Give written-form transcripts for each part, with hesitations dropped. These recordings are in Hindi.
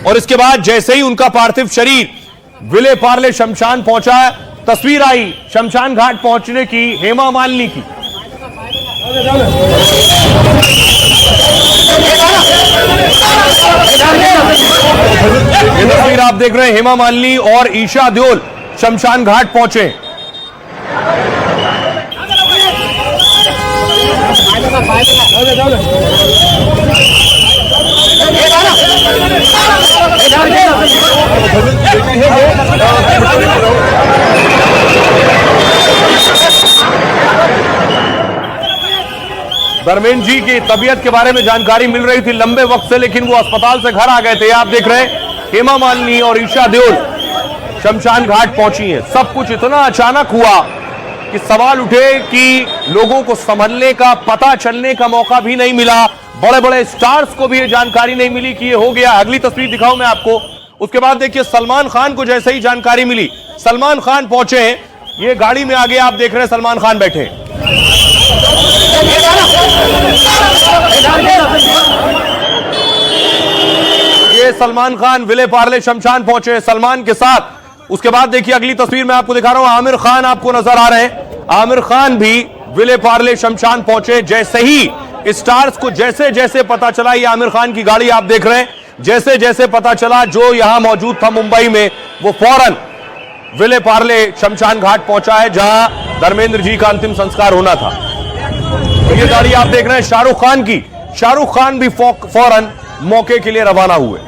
और इसके बाद जैसे ही उनका पार्थिव शरीर विले पार्ले शमशान पहुंचा, तस्वीर आई शमशान घाट पहुंचने की हेमा मालिनी की। ये तस्वीर आप देख रहे हैं, हेमा मालिनी और ईशा देओल शमशान घाट पहुंचे। धर्मेंद्र जी की तबीयत के बारे में जानकारी मिल रही थी लंबे वक्त से, लेकिन वो अस्पताल से घर आ गए थे। आप देख रहे हैं हेमा मालिनी और ईशा देओल शमशान घाट पहुंची हैं। सब कुछ इतना अचानक हुआ कि सवाल उठे कि लोगों को संभलने का, पता चलने का मौका भी नहीं मिला। बड़े बड़े स्टार्स को भी ये जानकारी नहीं मिली कि ये हो गया। अगली तस्वीर दिखाऊं मैं आपको। उसके बाद देखिए सलमान खान को जैसे ही जानकारी मिली, सलमान खान पहुंचे हैं। ये गाड़ी में आगे आप देख रहे हैं सलमान खान बैठे। ये सलमान खान विले पार्ले शमशान पहुंचे सलमान के साथ। उसके बाद देखिए अगली तस्वीर मैं आपको दिखा रहा हूं, आमिर खान आपको नजर आ रहे हैं। आमिर खान भी विले पार्ले शमशान पहुंचे। जैसे ही स्टार्स को जैसे जैसे पता चला, ये आमिर खान की गाड़ी आप देख रहे हैं, जैसे जैसे पता चला जो यहां मौजूद था मुंबई में, वो फौरन विले पार्ले शमशान घाट पहुंचा है जहां धर्मेंद्र जी का अंतिम संस्कार होना था। ये गाड़ी आप देख रहे हैं शाहरुख खान की। शाहरुख खान भी फौरन मौके के लिए रवाना हुए।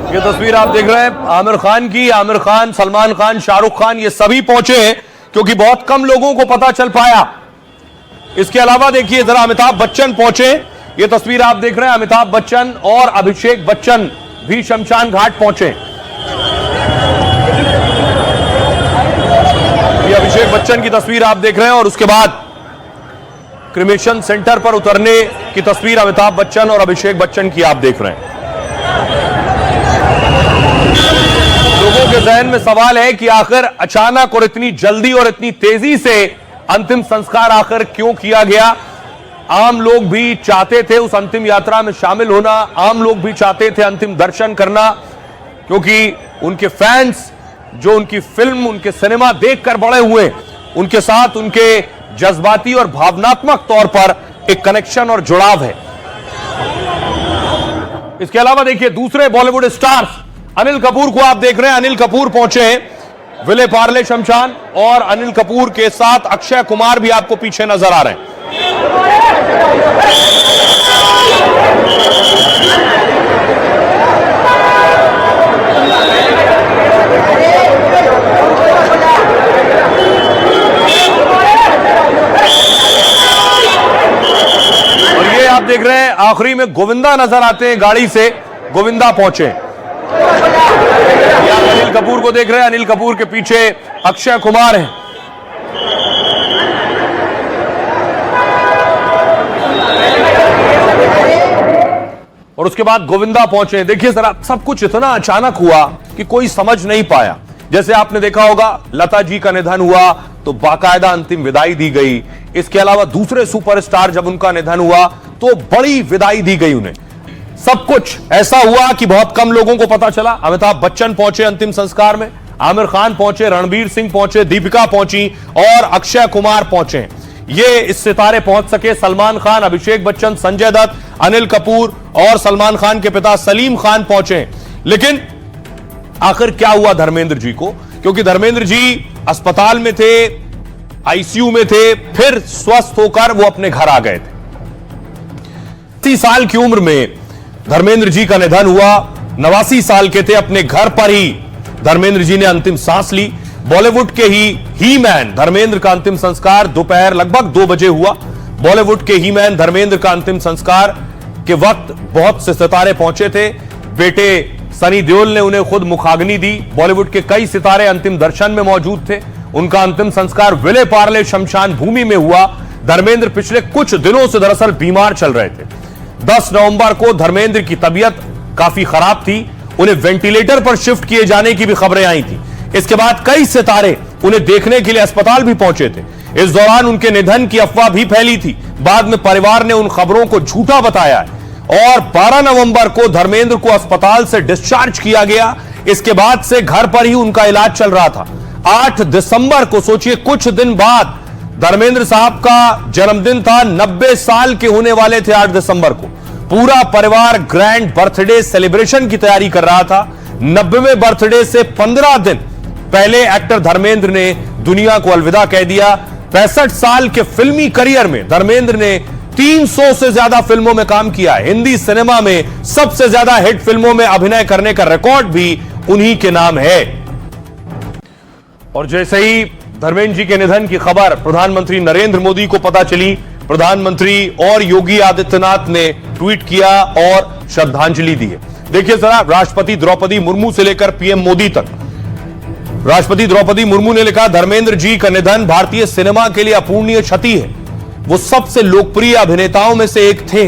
ये तस्वीर आप देख रहे हैं आमिर खान की। आमिर खान, सलमान खान, शाहरुख खान, ये सभी पहुंचे हैं क्योंकि बहुत कम लोगों को पता चल पाया। इसके अलावा देखिए जरा अमिताभ बच्चन पहुंचे। ये तस्वीर आप देख रहे हैं, अमिताभ बच्चन और अभिषेक बच्चन भी शमशान घाट पहुंचे। ये अभिषेक बच्चन की तस्वीर आप देख रहे हैं और उसके बाद क्रिमेशन सेंटर पर उतरने की तस्वीर अमिताभ बच्चन और अभिषेक बच्चन की आप देख रहे हैं। लोगों के जहन में सवाल है कि आखिर अचानक और इतनी जल्दी और इतनी तेजी से अंतिम संस्कार आखिर क्यों किया गया। आम लोग भी चाहते थे उस अंतिम यात्रा में शामिल होना, आम लोग भी चाहते थे अंतिम दर्शन करना, क्योंकि उनके फैंस जो उनकी फिल्म, उनके सिनेमा देखकर बड़े हुए, उनके साथ उनके जज्बाती और भावनात्मक तौर पर एक कनेक्शन और जुड़ाव है। इसके अलावा देखिए दूसरे बॉलीवुड स्टार्स अनिल कपूर को आप देख रहे हैं। अनिल कपूर पहुंचे हैं विले पार्ले शमशान और अनिल कपूर के साथ अक्षय कुमार भी आपको पीछे नजर आ रहे हैं। और ये आप देख रहे हैं आखिरी में गोविंदा नजर आते हैं गाड़ी से। गोविंदा पहुंचे। आप अनिल कपूर को देख रहे हैं, अनिल कपूर के पीछे अक्षय कुमार हैं। और उसके बाद गोविंदा पहुंचे। देखिए जरा सब कुछ इतना अचानक हुआ कि कोई समझ नहीं पाया। जैसे आपने देखा होगा लता जी का निधन हुआ तो बाकायदा अंतिम विदाई दी गई। इसके अलावा दूसरे सुपरस्टार जब उनका निधन हुआ तो बड़ी विदाई दी गई उन्हें। सब कुछ ऐसा हुआ कि बहुत कम लोगों को पता चला। अमिताभ बच्चन पहुंचे अंतिम संस्कार में, आमिर खान पहुंचे, रणबीर सिंह पहुंचे, दीपिका पहुंची और अक्षय कुमार पहुंचे। ये इस सितारे पहुंच सके। सलमान खान, अभिषेक बच्चन, संजय दत्त, अनिल कपूर और सलमान खान के पिता सलीम खान पहुंचे। लेकिन आखिर क्या हुआ धर्मेंद्र जी को, क्योंकि धर्मेंद्र जी अस्पताल में थे, आईसीयू में थे, फिर स्वस्थ होकर वो अपने घर आ गए थे। 30 साल की उम्र में धर्मेंद्र जी का निधन हुआ। 89 साल के थे। अपने घर पर ही धर्मेंद्र जी ने अंतिम सांस ली। बॉलीवुड के ही मैन धर्मेंद्र का अंतिम संस्कार दोपहर लगभग 2 बजे हुआ। बॉलीवुड के ही मैन धर्मेंद्र का अंतिम संस्कार के वक्त बहुत से सितारे पहुंचे थे। बेटे सनी देओल ने उन्हें खुद मुखाग्नि दी। बॉलीवुड के कई सितारे अंतिम दर्शन में मौजूद थे। उनका अंतिम संस्कार विले पार्ले शमशान भूमि में हुआ। धर्मेंद्र पिछले कुछ दिनों से दरअसल बीमार चल रहे थे। 10 नवंबर को धर्मेंद्र की तबीयत काफी खराब थी, उन्हें वेंटिलेटर पर शिफ्ट किए जाने की भी खबरें आई थी। इसके बाद कई सितारे उन्हें देखने के लिए अस्पताल भी पहुंचे थे। इस दौरान उनके निधन की अफवाह भी फैली थी। बाद में परिवार ने उन खबरों को झूठा बताया है और 12 नवंबर को धर्मेंद्र को अस्पताल से डिस्चार्ज किया गया। इसके बाद से घर पर ही उनका इलाज चल रहा था। 8 दिसंबर को, सोचिए कुछ दिन बाद, धर्मेंद्र साहब का जन्मदिन था। 90 साल के होने वाले थे 8 दिसंबर को। पूरा परिवार ग्रैंड बर्थडे सेलिब्रेशन की तैयारी कर रहा था। 90वें बर्थडे से 15 दिन पहले एक्टर धर्मेंद्र ने दुनिया को अलविदा कह दिया। 65 साल के फिल्मी करियर में धर्मेंद्र ने 300 से ज्यादा फिल्मों में काम किया। हिंदी सिनेमा में सबसे ज्यादा हिट फिल्मों में अभिनय करने का रिकॉर्ड भी उन्हीं के नाम है। और जैसे ही धर्मेंद्र जी के निधन की खबर प्रधानमंत्री नरेंद्र मोदी को पता चली, प्रधानमंत्री और योगी आदित्यनाथ ने ट्वीट किया और श्रद्धांजलि दी है। देखिए जरा, राष्ट्रपति द्रौपदी मुर्मू से लेकर पीएम मोदी तक। राष्ट्रपति द्रौपदी मुर्मू ने लिखा, धर्मेंद्र जी का निधन भारतीय सिनेमा के लिए अपूर्णीय क्षति है। वो सबसे लोकप्रिय अभिनेताओं में से एक थे।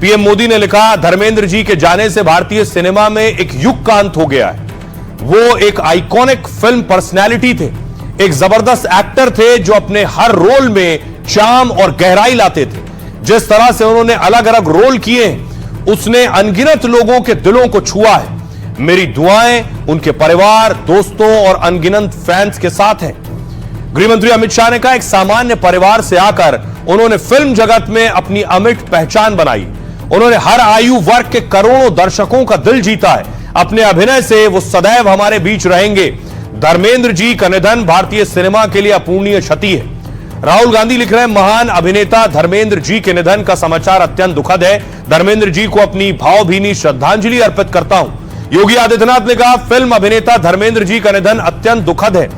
पीएम मोदी ने लिखा, धर्मेंद्र जी के जाने से भारतीय सिनेमा में एक युग का अंत हो गया है। वो एक आइकॉनिक फिल्म पर्सनैलिटी थे, एक जबरदस्त एक्टर थे जो अपने हर रोल में चार्म और गहराई लाते थे। जिस तरह से उन्होंने अलग अलग रोल किए हैं, उसने अनगिनत लोगों के दिलों को छुआ है। मेरी दुआएं उनके परिवार, दोस्तों और अनगिनत फैंस के साथ हैं। गृहमंत्री अमित शाह ने कहा, एक सामान्य परिवार से आकर उन्होंने फिल्म जगत में अपनी अमिट पहचान बनाई। उन्होंने हर आयु वर्ग के करोड़ों दर्शकों का दिल जीता है। अपने अभिनय से वो सदैव हमारे बीच रहेंगे। धर्मेंद्र जी का निधन भारतीय सिनेमा के लिए अपूर्णीय क्षति है। राहुल गांधी लिख रहे हैं, महान अभिनेता धर्मेंद्र जी के निधन का समाचार अत्यंत दुखद है। धर्मेंद्र जी को अपनी भावभीनी श्रद्धांजलि अर्पित करता हूं। योगी आदित्यनाथ ने कहा, फिल्म अभिनेता धर्मेंद्र जी का निधन अत्यंत दुखद है,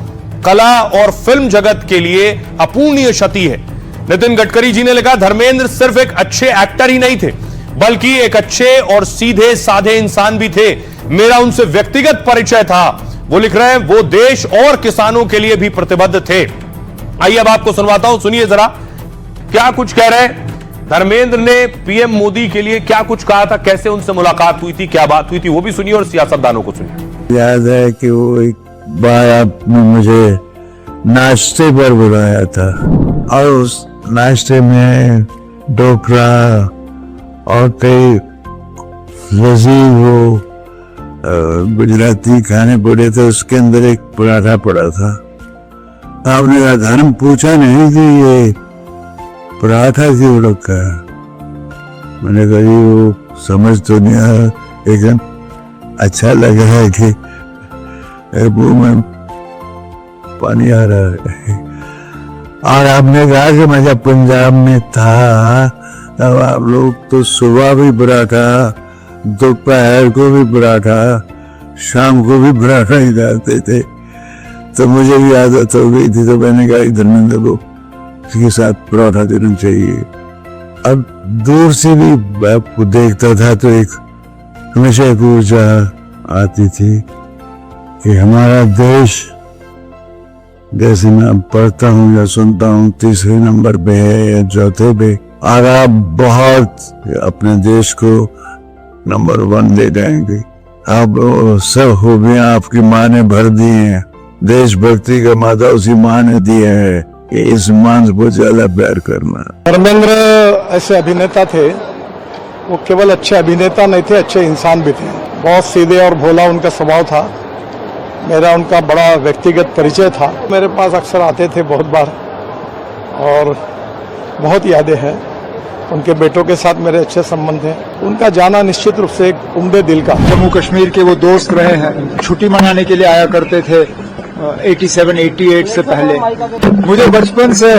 कला और फिल्म जगत के लिए अपूर्णीय क्षति है। नितिन गडकरी जी ने लिखा, धर्मेंद्र सिर्फ एक अच्छे एक्टर ही नहीं थे, बल्कि एक अच्छे और सीधे साधे इंसान भी थे। मेरा उनसे व्यक्तिगत परिचय था। वो लिख रहे हैं, वो देश और किसानों के लिए भी प्रतिबद्ध थे। आइए अब आपको सुनवाता हूं, सुनिए जरा क्या कुछ कह रहे हैं धर्मेंद्र ने। पीएम मोदी के लिए क्या कुछ कहा था, कैसे उनसे मुलाकात हुई थी, क्या बात हुई थी, वो भी सुनिए और सियासतदानों को सुनिए। याद है कि वो एक बार आपने मुझे नाश्ते पर बुलाया था और उस नाश्ते में ढोकला और कई लजीज वो गुजराती खाने पड़े थे। उसके अंदर एक पराठा पड़ा था। आपने कहा, धर्म पूछा नहीं कि ये पराठा क्यों रखा है। मैंने कहा, जी वो समझ तो नहीं आया, लेकिन अच्छा लग रहा है कि मुंह में पानी आ रहा है। और आपने कहा कि मैं जब पंजाब में था तब आप लोग तो सुबह भी पराठा, दोपहर को भी पराठा, शाम को भी पराठा ही खाते थे। तो मुझे भी आदत हो गई थी, तो मैंने कहा धर्मेंद्र को इसके साथ पराठा देना चाहिए। अब दूर से भी आपको देखता था तो एक हमेशा एक ऊर्जा आती थी कि हमारा देश, जैसे मैं पढ़ता हूँ या सुनता हूँ, तीसरे नंबर पे है या चौथे पे, और आप बहुत अपने देश को नंबर 1 ले जाएंगे। आप सब खूबियां आपकी माँ ने भर दी हैं। देशभक्ति का माता उसी माँ ने दिया है कि इस मां से ज्यादा प्यार करना। धर्मेंद्र ऐसे अभिनेता थे, वो केवल अच्छे अभिनेता नहीं थे, अच्छे इंसान भी थे। बहुत सीधे और भोला उनका स्वभाव था। मेरा उनका बड़ा व्यक्तिगत परिचय था। मेरे पास अक्सर आते थे बहुत बार और बहुत यादें हैं। उनके बेटों के साथ मेरे अच्छे संबंध हैं। उनका जाना निश्चित रूप से एक उम्दे दिल का। जम्मू कश्मीर के वो दोस्त रहे हैं, छुट्टी मनाने के लिए आया करते थे 87-88 से पहले। मुझे बचपन से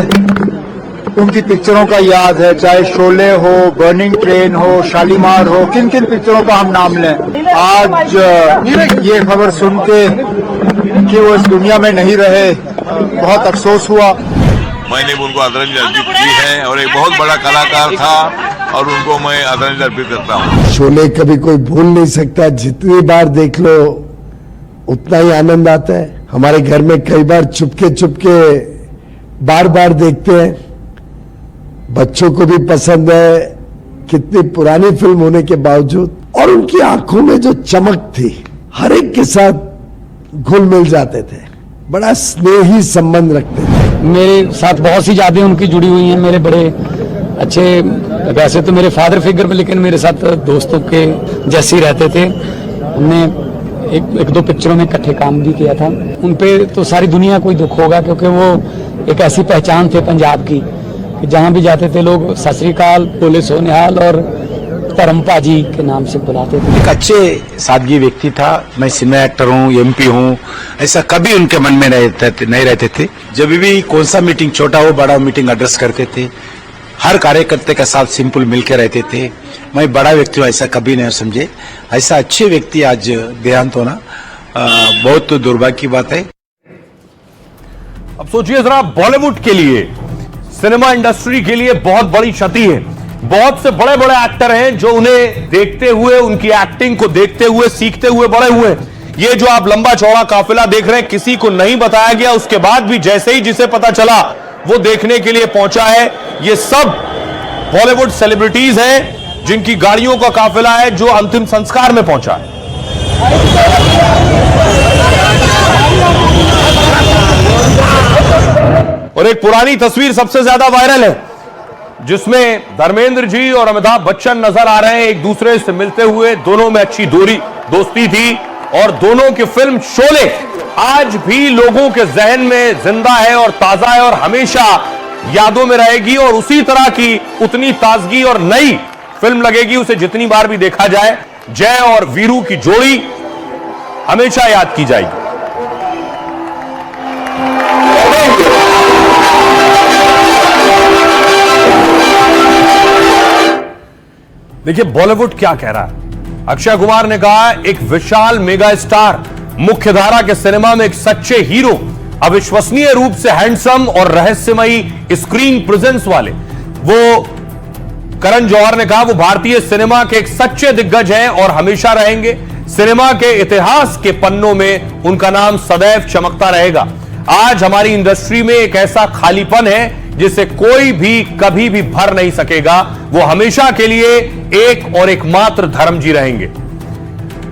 उनकी पिक्चरों का याद है, चाहे शोले हो, बर्निंग ट्रेन हो, शालीमार हो, किन किन पिक्चरों का हम नाम लें। आज ये खबर सुन के कि वो इस दुनिया में नहीं रहे, बहुत अफसोस हुआ। मैंने उनको आदरांजलि अर्पित की है और एक बहुत बड़ा कलाकार था और उनको मैं आदरांजलि अर्पित करता हूँ। शोले कभी कोई भूल नहीं सकता, जितनी बार देख लो उतना ही आनंद आता है। हमारे घर में कई बार चुपके बार बार देखते हैं। बच्चों को भी पसंद है, कितनी पुरानी फिल्म होने के बावजूद, और उनकी आंखों में जो चमक थी, हर एक के साथ घुल मिल जाते थे, बड़ा स्नेही संबंध रखते थे। मेरे साथ बहुत सी यादें उनकी जुड़ी हुई हैं, मेरे बड़े अच्छे, वैसे तो मेरे फादर फिगर पे, लेकिन मेरे साथ दोस्तों के जैसे ही रहते थे। हमने एक दो पिक्चरों में इकट्ठे काम भी किया था। उन पे तो सारी दुनिया को ही दुख होगा, क्योंकि वो एक ऐसी पहचान थे पंजाब की कि जहां भी जाते थे लोग सत श्री अकाल, बोले सोनिहाल और धर्मपा जी के नाम से बुलाते थे। एक अच्छे सादगी व्यक्ति था। मैं सिनेमा एक्टर हूँ, एमपी हूँ, ऐसा कभी उनके मन में नहीं रहते थे। जब भी कौन सा मीटिंग, छोटा हो बड़ा मीटिंग एड्रेस करते थे, हर कार्यकर्ता के साथ सिंपल मिलकर रहते थे। मैं बड़ा व्यक्ति हूँ ऐसा कभी नहीं समझे। ऐसा अच्छे व्यक्ति आज देहांत होना बहुत दुर्भाग्य की बात है। अब सोचिए जरा, बॉलीवुड के लिए, सिनेमा इंडस्ट्री के लिए बहुत बड़ी क्षति है। बहुत से बड़े बड़े एक्टर हैं जो उन्हें देखते हुए, उनकी एक्टिंग को देखते हुए, सीखते हुए बड़े हुए हैं। ये जो आप लंबा चौड़ा काफिला देख रहे हैं, किसी को नहीं बताया गया, उसके बाद भी जैसे ही जिसे पता चला वो देखने के लिए पहुंचा है। ये सब बॉलीवुड सेलिब्रिटीज हैं जिनकी गाड़ियों का काफिला है जो अंतिम संस्कार में पहुंचा है। और एक पुरानी तस्वीर सबसे ज्यादा वायरल है, जिसमें धर्मेंद्र जी और अमिताभ बच्चन नजर आ रहे हैं एक दूसरे से मिलते हुए। दोनों में अच्छी दोस्ती थी और दोनों की फिल्म शोले आज भी लोगों के जहन में जिंदा है और ताजा है और हमेशा यादों में रहेगी। और उसी तरह की उतनी ताजगी और नई फिल्म लगेगी उसे जितनी बार भी देखा जाए। जय और वीरू की जोड़ी हमेशा याद की जाएगी। देखिए बॉलीवुड क्या कह रहा है। अक्षय कुमार ने कहा, एक विशाल मेगा स्टार, मुख्यधारा के सिनेमा में एक सच्चे हीरो, अविश्वसनीय रूप से हैंडसम और रहस्यमयी स्क्रीन प्रेजेंस वाले वो करण जौहर ने कहा वो भारतीय सिनेमा के एक सच्चे दिग्गज हैं और हमेशा रहेंगे। सिनेमा के इतिहास के पन्नों में उनका नाम सदैव चमकता रहेगा। आज हमारी इंडस्ट्री में एक ऐसा खालीपन है जिसे कोई भी कभी भी भर नहीं सकेगा। वो हमेशा के लिए एक और एकमात्र धर्मजी रहेंगे।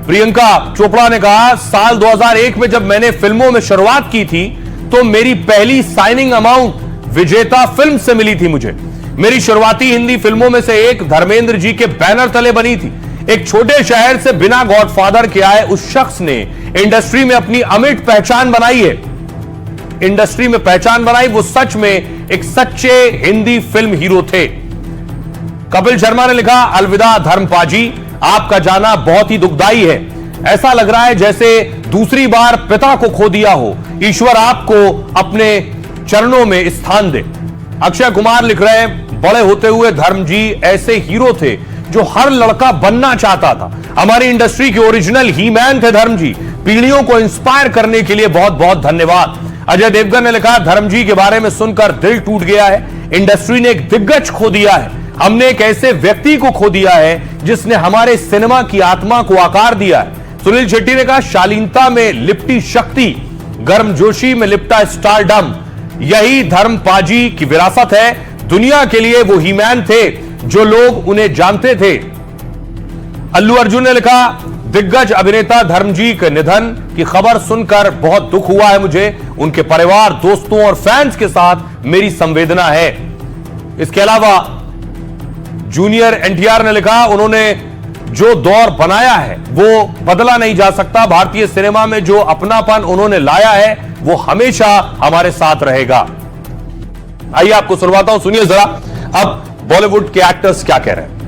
प्रियंका चोपड़ा ने कहा, साल 2001 में जब मैंने फिल्मों में शुरुआत की थी तो मेरी पहली साइनिंग अमाउंट विजेता फिल्म से मिली थी मुझे। मेरी शुरुआती हिंदी फिल्मों में से एक धर्मेंद्र जी के बैनर तले बनी थी। एक छोटे शहर से बिना गॉडफादर के आए उस शख्स ने इंडस्ट्री में अपनी अमिट पहचान बनाई है। इंडस्ट्री में पहचान बनाई, वो सच में एक सच्चे हिंदी फिल्म हीरो थे। कपिल शर्मा ने लिखा, अलविदा धर्मपाजी, आपका जाना बहुत ही दुखदाई है। ऐसा लग रहा है जैसे दूसरी बार पिता को खो दिया हो। ईश्वर आपको अपने चरणों में स्थान दे। अक्षय कुमार लिख रहे हैं, बड़े होते हुए धर्म जी ऐसे हीरो थे जो हर लड़का बनना चाहता था। हमारी इंडस्ट्री के ओरिजिनल ही मैन थे धर्म जी। पीढ़ियों को इंस्पायर करने के लिए बहुत बहुत धन्यवाद। अजय देवगन ने लिखा, धर्म जी के बारे में सुनकर दिल टूट गया है। इंडस्ट्री ने एक दिग्गज खो दिया है। हमने एक ऐसे व्यक्ति को खो दिया है जिसने हमारे सिनेमा की आत्मा को आकार दिया है। सुनील शेट्टी ने कहा, शालीनता में लिपटी शक्ति, गर्मजोशी में लिपटा स्टारडम, यही धर्मपाजी की विरासत है। दुनिया के लिए वो ही मैन थे जो लोग उन्हें जानते थे। अल्लू अर्जुन ने लिखा, दिग्गज अभिनेता धर्मजी के निधन की खबर सुनकर बहुत दुख हुआ है मुझे। उनके परिवार, दोस्तों और फैंस के साथ मेरी संवेदना है। इसके अलावा जूनियर एनटीआर ने लिखा, उन्होंने जो दौर बनाया है वो बदला नहीं जा सकता। भारतीय सिनेमा में जो अपनापन उन्होंने लाया है वो हमेशा हमारे साथ रहेगा। आइए आपको सुनवाता हूं, सुनिए जरा अब बॉलीवुड के एक्टर्स क्या कह रहे हैं।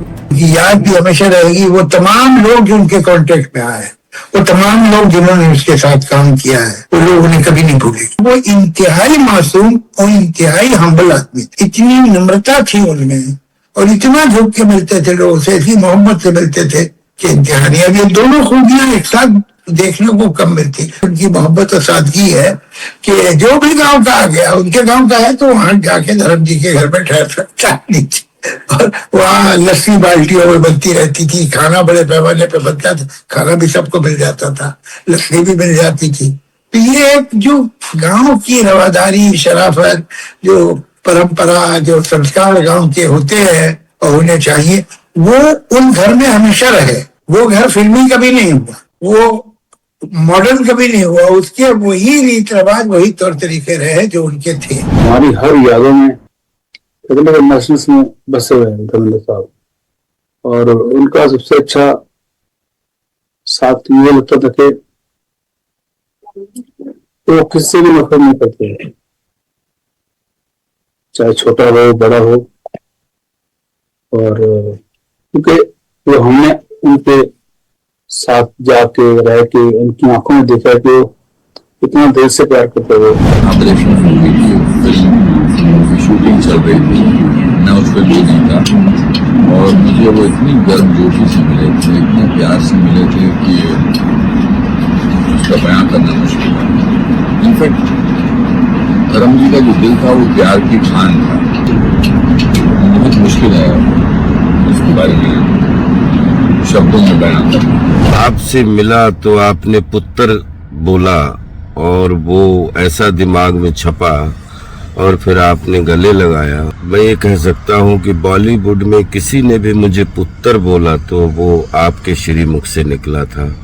याद भी हमेशा रहेगी वो तमाम लोग जो उनके कांटेक्ट में आए, वो तमाम लोग जिन्होंने उसके साथ काम किया है, वो लोग उन्हें कभी नहीं भूलेंगे। वो इंतहाई मासूम और इंतहाई हम्बल आदमी, इतनी नम्रता थी उनमें और इतना झुक के मिलते थे लोगों से, इतनी मोहब्बत से मिलते थे कि इंतहाई। अब ये दोनों खूबियां एक साथ देखने को कम मिलती। उनकी मोहब्बत और सादगी है कि जो भी गांव का आ गया, उनके गांव का है तो वहां जाके धर्म जी के घर में ठहर सकता नहीं थी। और वहाँ लस्सी बाल्टियों में बनती रहती थी, खाना बड़े पैमाने पे बनता था, खाना भी सबको मिल जाता था, लस्सी भी मिल जाती थी। तो ये एक जो गांव की रवादारी, शराफत, जो परंपरा जो संस्कार गांव के होते हैं और होने चाहिए, वो उन घर में हमेशा रहे। वो घर फिल्मी कभी नहीं हुआ, वो मॉडर्न कभी नहीं हुआ, उसके वही रीत रिवाज वही तौर तरीके रहे जो उनके थे। हमारी हर यादों में नेशनल्स में बसे हुए हैं धर्मेंद्र साहब, और उनका सबसे अच्छा साथ ये लगता था कि वो किसी से भी नफरत नहीं करते, चाहे छोटा हो बड़ा हो। और क्योंकि वो हमने उनके साथ जाके रह के उनकी आंखों में देखा कि वो इतना दिल से प्यार करते हुए। शूटिंग चल रही थी, मैं उस पर बिजी था और मुझे वो इतनी गर्मजोशी से मिले थे, इतने प्यार से मिले थे कि उसका बयान करना मुश्किल था। इनफैक्ट करम जी का जो दिल था वो प्यार की खान था, बहुत मुश्किल है उसके बारे में शब्दों में बयान करना। आपसे मिला तो आपने पुत्र बोला और वो ऐसा दिमाग में छपा और फिर आपने गले लगाया। मैं ये कह सकता हूँ कि बॉलीवुड में किसी ने भी मुझे पुत्र बोला तो वो आपके श्रीमुख से निकला था।